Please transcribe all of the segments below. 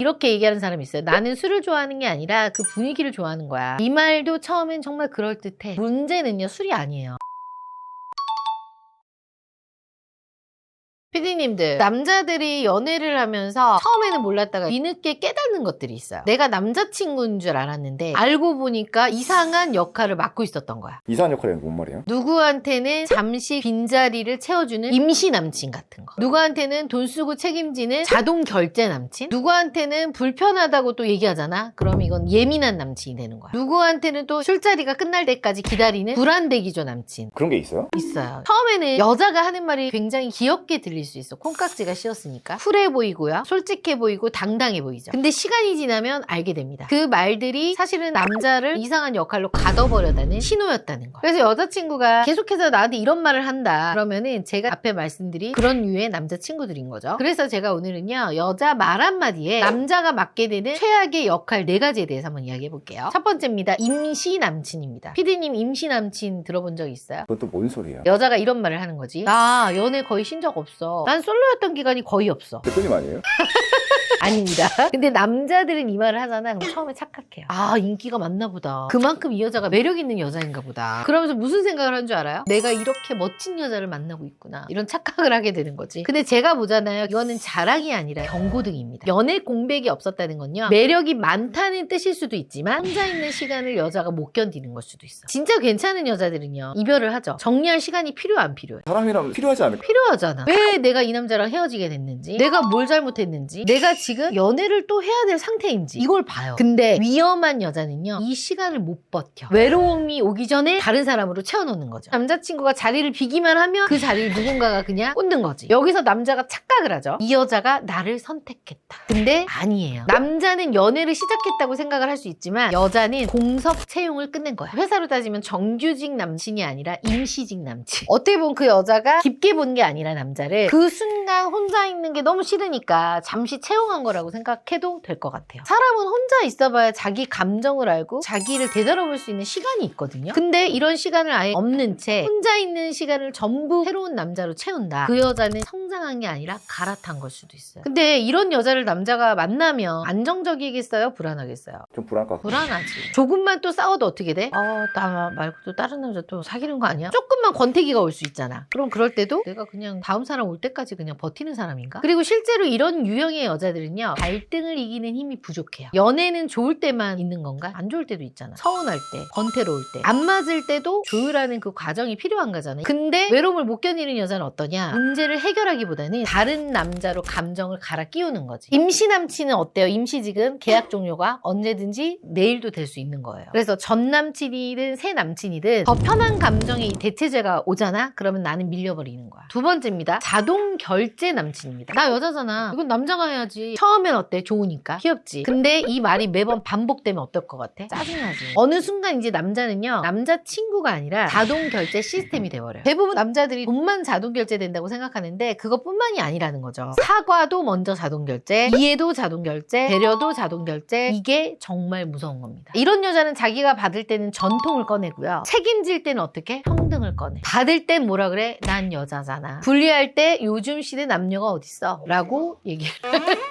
이렇게 얘기하는 사람이 있어요. 나는 술을 좋아하는 게 아니라 그 분위기를 좋아하는 거야. 이 말도 처음엔 정말 그럴듯해. 문제는요, 술이 아니에요. 피디님들, 남자들이 연애를 하면서 처음에는 몰랐다가 뒤늦게 깨닫는 것들이 있어요. 내가 남자친구인 줄 알았는데 알고 보니까 이상한 역할을 맡고 있었던 거야. 이상한 역할이 뭔 말이에요? 누구한테는 잠시 빈자리를 채워주는 임시 남친 같은 거, 누구한테는 돈 쓰고 책임지는 자동 결제 남친, 누구한테는 불편하다고 또 얘기하잖아. 그럼 이건 예민한 남친이 되는 거야. 누구한테는 또 술자리가 끝날 때까지 기다리는 불안대기조 남친. 그런 게 있어요? 있어요. 처음에는 여자가 하는 말이 굉장히 귀엽게 들릴 수 있어. 콩깍지가 씌었으니까. 쿨해 보이고요. 솔직해 보이고 당당해 보이죠. 근데 시간이 지나면 알게 됩니다. 그 말들이 사실은 남자를 이상한 역할로 가둬버려다는 신호였다는 거예요. 그래서 여자친구가 계속해서 나한테 이런 말을 한다. 그러면은 제가 앞에 말씀드린 그런 류의 남자친구들인 거죠. 그래서 제가 오늘은요, 여자 말 한마디에 남자가 맡게 되는 최악의 역할 4가지에 대해서 한번 이야기해 볼게요. 첫 번째입니다. 임시 남친입니다. 피디님 임시 남친 들어본 적 있어요? 그건 또 뭔 소리야? 여자가 이런 말을 하는 거지. 나 연애 거의 신 적 없어. 난 솔로였던 기간이 거의 없어. 대표님 아니에요? 아닙니다. 근데 남자들은 이 말을 하잖아. 그럼 처음에 착각해요. 아, 인기가 많나 보다. 그만큼 이 여자가 매력 있는 여자인가 보다. 그러면서 무슨 생각을 한 줄 알아요? 내가 이렇게 멋진 여자를 만나고 있구나. 이런 착각을 하게 되는 거지. 근데 제가 보잖아요. 이거는 자랑이 아니라 경고등입니다. 연애 공백이 없었다는 건요, 매력이 많다는 뜻일 수도 있지만 혼자 있는 시간을 여자가 못 견디는 걸 수도 있어. 진짜 괜찮은 여자들은요, 이별을 하죠. 정리할 시간이 필요해, 안 필요해? 사람이라면 필요하지 않을까? 필요하잖아. 왜 내가 이 남자랑 헤어지게 됐는지, 내가 뭘 잘못했는지, 내가 지금 연애를 또 해야 될 상태인지 이걸 봐요. 근데 위험한 여자는요, 이 시간을 못 버텨. 외로움이 오기 전에 다른 사람으로 채워놓는 거죠. 남자친구가 자리를 비기만 하면 그 자리를 누군가가 그냥 꽂는 거지. 여기서 남자가 착각을 하죠. 이 여자가 나를 선택했다. 근데 아니에요. 남자는 연애를 시작했다고 생각을 할 수 있지만 여자는 공석 채용을 끝낸 거야. 회사로 따지면 정규직 남친이 아니라 임시직 남친. 어떻게 보면 그 여자가 깊게 본 게 아니라 남자를 그 순간 혼자 있는 게 너무 싫으니까 잠시 채용한 거라고 생각해도 될 것 같아요. 사람은 혼자 있어봐야 자기 감정을 알고 자기를 되돌아볼 수 있는 시간이 있거든요. 근데 이런 시간을 아예 없는 채 혼자 있는 시간을 전부 새로운 남자로 채운다. 그 여자는 성장한 게 아니라 갈아탄 걸 수도 있어요. 근데 이런 여자를 남자가 만나면 안정적이겠어요? 불안하겠어요? 좀 불안할 것 같아요. 불안하지. 조금만 또 싸워도 어떻게 돼? 나 말고 또 다른 남자 또 사귀는 거 아니야? 조금만 권태기가 올 수 있잖아. 그럼 그럴 때도 내가 그냥 다음 사람 올 때까지 그냥 버티는 사람인가? 그리고 실제로 이런 유형의 여자들은요, 갈등을 이기는 힘이 부족해요. 연애는 좋을 때만 있는 건가? 안 좋을 때도 있잖아. 서운할 때, 권태로울 때, 안 맞을 때도 조율하는 그 과정이 필요한 거잖아요. 근데 외로움을 못 견디는 여자는 어떠냐? 문제를 해결하기보다는 다른 남자로 감정을 갈아 끼우는 거지. 임시 남친은 어때요? 임시직은 계약 종료가 언제든지 내일도 될 수 있는 거예요. 그래서 전 남친이든 새 남친이든 더 편한 감정의 대체제가 오잖아? 그러면 나는 밀려버리는 거야. 두 번째입니다. 자동 결제 남친입니다. 나 여자잖아. 이건 남자가 해야지. 처음엔 어때? 좋으니까. 귀엽지? 근데 이 말이 매번 반복되면 어떨 것 같아? 짜증나지. 어느 순간 이제 남자는요, 남자친구가 아니라 자동 결제 시스템이 돼버려요. 대부분 남자들이 돈만 자동 결제된다고 생각하는데 그것뿐만이 아니라는 거죠. 사과도 먼저 자동 결제, 이해도 자동 결제, 배려도 자동 결제. 이게 정말 무서운 겁니다. 이런 여자는 자기가 받을 때는 전통을 꺼내고요, 책임질 때는 어떻게? 평등을 꺼내. 받을 땐 뭐라 그래? 난 여자잖아. 분리할 때 요즘 시대 남녀가 어딨어? 라고 얘기를.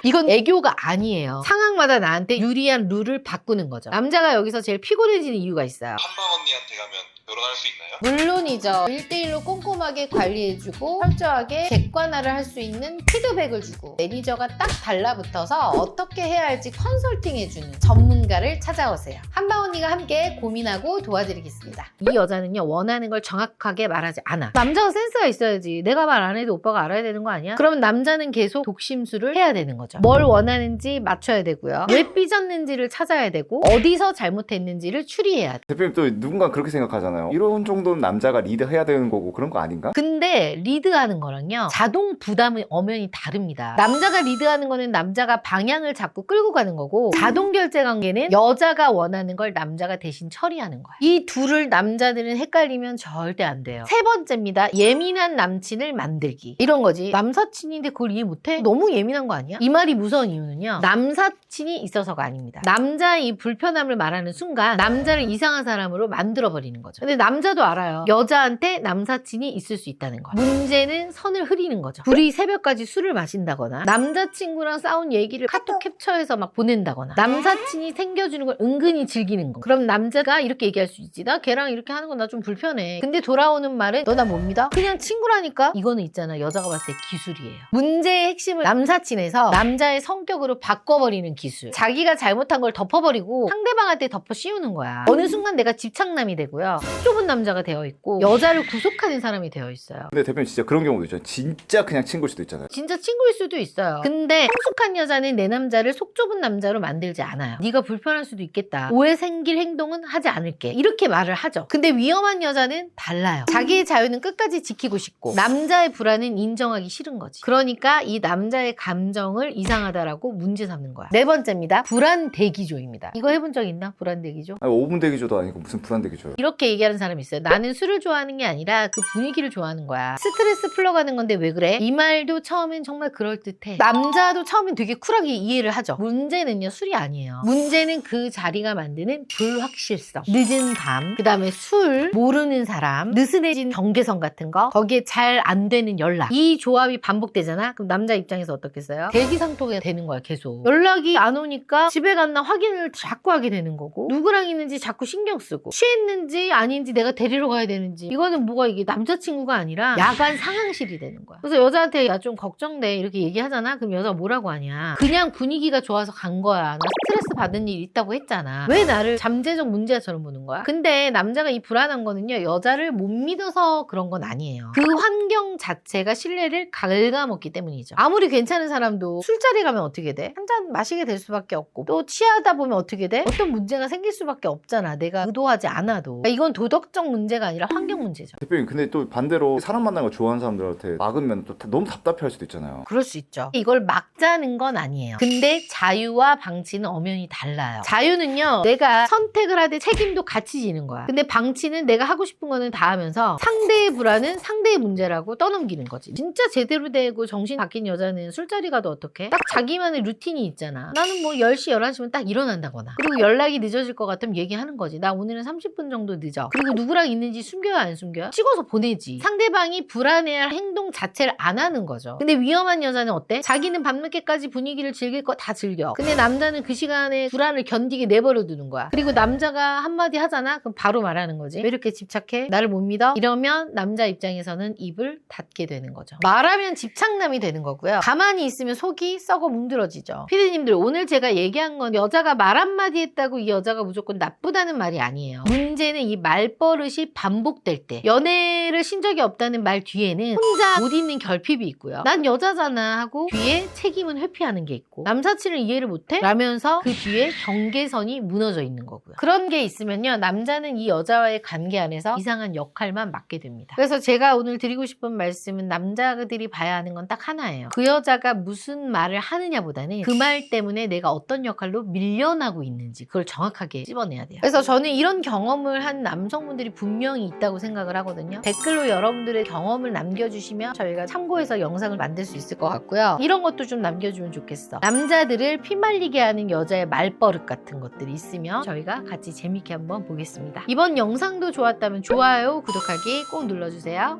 이건 애교가 아니에요. 상황마다 나한테 유리한 룰을 바꾸는 거죠. 남자가 여기서 제일 피곤해지는 이유가 있어요. 한방 언니한테 가면 결혼할 수 있나요? 물론이죠. 1대1로 꼼꼼하게 관리해주고 철저하게 객관화를 할 수 있는 피드백을 주고 매니저가 딱 달라붙어서 어떻게 해야 할지 컨설팅해주는 전문가를 찾아오세요. 한방 언니가 함께 고민하고 도와드리겠습니다. 이 여자는요, 원하는 걸 정확하게 말하지 않아. 남자가 센스가 있어야지. 내가 말 안 해도 오빠가 알아야 되는 거 아니야? 그러면 남자는 계속 독심술을 해야 되는 거죠. 뭘 원하는지 맞춰야 되고요, 왜 삐졌는지를 찾아야 되고 어디서 잘못했는지를 추리해야 돼. 대표님 또 누군가 그렇게 생각하잖아요. 이런 정도는 남자가 리드해야 되는 거고 그런 거 아닌가? 근데 리드하는 거랑요, 자동 부담의 엄연히 다릅니다. 남자가 리드하는 거는 남자가 방향을 잡고 끌고 가는 거고, 자동 결제 관계는 여자가 원하는 걸 남자가 대신 처리하는 거야. 이 둘을 남자들은 헷갈리면 절대 안 돼요. 세 번째입니다. 예민한 남친을 만들기. 이런 거지. 남사친인데 그걸 이해 못해? 너무 예민한 거 아니야? 이 말이 무서운 이유는요, 남사친이 있어서가 아닙니다. 남자의 이 불편함을 말하는 순간 남자를 이상한 사람으로 만들어버리는 거죠. 근데 남자도 알아요. 여자한테 남사친이 있을 수 있다는 거야. 문제는 선을 흐리는 거죠. 둘이 새벽까지 술을 마신다거나 남자친구랑 싸운 얘기를 카톡 캡처해서 막 보낸다거나 남사친이 생겨주는 걸 은근히 즐기는 거. 그럼 남자가 이렇게 얘기할 수 있지. 나 걔랑 이렇게 하는 건 나 좀 불편해. 근데 돌아오는 말은 너 나 못 믿어? 그냥 친구라니까? 이거는 있잖아. 여자가 봤을 때 기술이에요. 문제의 핵심을 남사친에서 남자의 성격으로 바꿔버리는 기술. 자기가 잘못한 걸 덮어버리고 상대방한테 덮어 씌우는 거야. 어느 순간 내가 집착남이 되고요. 좁은 남자가 되어 있고 여자를 구속하는 사람이 되어 있어요. 근데 대표님 진짜 그런 경우도 있잖아요. 진짜 그냥 친구일 수도 있잖아요. 진짜 친구일 수도 있어요. 근데 성숙한 여자는 내 남자를 속 좁은 남자로 만들지 않아요. 네가 불편할 수도 있겠다. 오해 생길 행동은 하지 않을게. 이렇게 말을 하죠. 근데 위험한 여자는 달라요. 자기의 자유는 끝까지 지키고 싶고 남자의 불안은 인정하기 싫은 거지. 그러니까 이 남자의 감정을 이상하다라고 문제 삼는 거야. 네 번째입니다. 불안 대기조입니다. 이거 해본 적 있나? 불안 대기조? 아니, 5분 대기조도 아니고 무슨 불안 대기조예요. 이렇게 얘기하는 사람이 있어요. 나는 술을 좋아하는 게 아니라 그 분위기를 좋아하는 거야. 스트레스 풀러가는 건데 왜 그래? 이 말도 처음엔 정말 그럴듯해. 남자도 처음엔 되게 쿨하게 이해를 하죠. 문제는요, 술이 아니에요. 문제는 그 자리가 만드는 불확실성, 늦은 밤, 그 다음에 술, 모르는 사람, 느슨해진 경계선 같은 거, 거기에 잘 안 되는 연락. 이 조합이 반복되잖아? 그럼 남자 입장에서 어떻겠어요? 대기상통이 되는 거야, 계속. 연락이 안 오니까 집에 갔나 확인을 자꾸 하게 되는 거고, 누구랑 있는지 자꾸 신경 쓰고, 취했는지 아닌지 내가 데리러 가야 되는지. 이거는 뭐가 이게 남자친구가 아니라 야간 상황실이 되는 거야. 그래서 여자한테 야 좀 걱정돼 이렇게 얘기하잖아? 그럼 여자가 뭐라고 하냐? 그냥 분위기가 좋아서 간 거야. 나 스트레스 받은 일 있다고 했잖아. 왜 나를 잠재적 문제처럼 보는 거야? 근데 남자가 이 불안한 거는요, 여자를 못 믿어서 그런 건 아니에요. 그 환경 자체가 신뢰를 갉아먹기 때문이죠. 아무리 괜찮은 사람도 술자리 가면 어떻게 돼? 한 잔 마시게 될 수밖에 없고, 또 취하다 보면 어떻게 돼? 어떤 문제가 생길 수밖에 없잖아. 내가 의도하지 않아도. 그러니까 이건 도덕적 문제가 아니라 환경 문제죠. 대표님 근데 또 반대로 사람 만나는 거 좋아하는 사람들한테 막으면 또 너무 답답해할 수도 있잖아요. 그럴 수 있죠. 이걸 막자는 건 아니에요. 근데 자유와 방치는 엄연히 달라요. 자유는요, 내가 선택을 하되 책임도 같이 지는 거야. 근데 방치는 내가 하고 싶은 거는 다 하면서 상대의 불안은 상대의 문제라고 떠넘기는 거지. 진짜 제대로 되고 정신 바뀐 여자는 술자리 가도 어떡해? 딱 자기만의 루틴이 있잖아. 나는 뭐 10시, 11시면 딱 일어난다거나. 그리고 연락이 늦어질 것 같으면 얘기하는 거지. 나 오늘은 30분 정도 늦어. 그리고 누구랑 있는지 숨겨요, 안 숨겨요? 찍어서 보내지. 상대방이 불안해할 행동 자체를 안 하는 거죠. 근데 위험한 여자는 어때? 자기는 밤늦게까지 분위기를 즐길 거 다 즐겨. 근데 남자는 그 시간에 불안을 견디게 내버려 두는 거야. 그리고 남자가 한마디 하잖아? 그럼 바로 말하는 거지. 왜 이렇게 집착해? 나를 못 믿어? 이러면 남자 입장에서는 입을 닫게 되는 거죠. 말하면 집착남이 되는 거고요. 가만히 있으면 속이 썩어 뭉들어지죠. 피디님들, 오늘 제가 얘기한 건 여자가 말 한마디 했다고 이 여자가 무조건 나쁘다는 말이 아니에요. 문제는 이 말버릇이 반복될 때, 연애를 신 적이 없다는 말 뒤에는 혼자 못 있는 결핍이 있고요. 난 여자잖아 하고 뒤에 책임은 회피하는 게 있고, 남사친을 이해를 못해? 라면서 그 뒤에 경계선이 무너져 있는 거고요. 그런 게 있으면요, 남자는 이 여자와의 관계 안에서 이상한 역할만 맡게 됩니다. 그래서 제가 오늘 드리고 싶은 말씀은 남자들이 봐야 하는 건 딱 하나예요. 그 여자가 무슨 말을 하느냐보다는 그 말 때문에 내가 어떤 역할로 밀려나고 있는지 그걸 정확하게 찝어내야 돼요. 그래서 저는 이런 경험을 한 남성분들이 분명히 있다고 생각을 하거든요. 댓글로 여러분들의 경험을 남겨주시면 저희가 참고해서 영상을 만들 수 있을 것 같고요. 이런 것도 좀 남겨주면 좋겠어. 남자들을 피말리게 하는 여자의 말버릇 같은 것들이 있으면 저희가 같이 재밌게 한번 보겠습니다. 이번 영상도 좋았다면 좋아요, 구독하기 꼭 눌러주세요.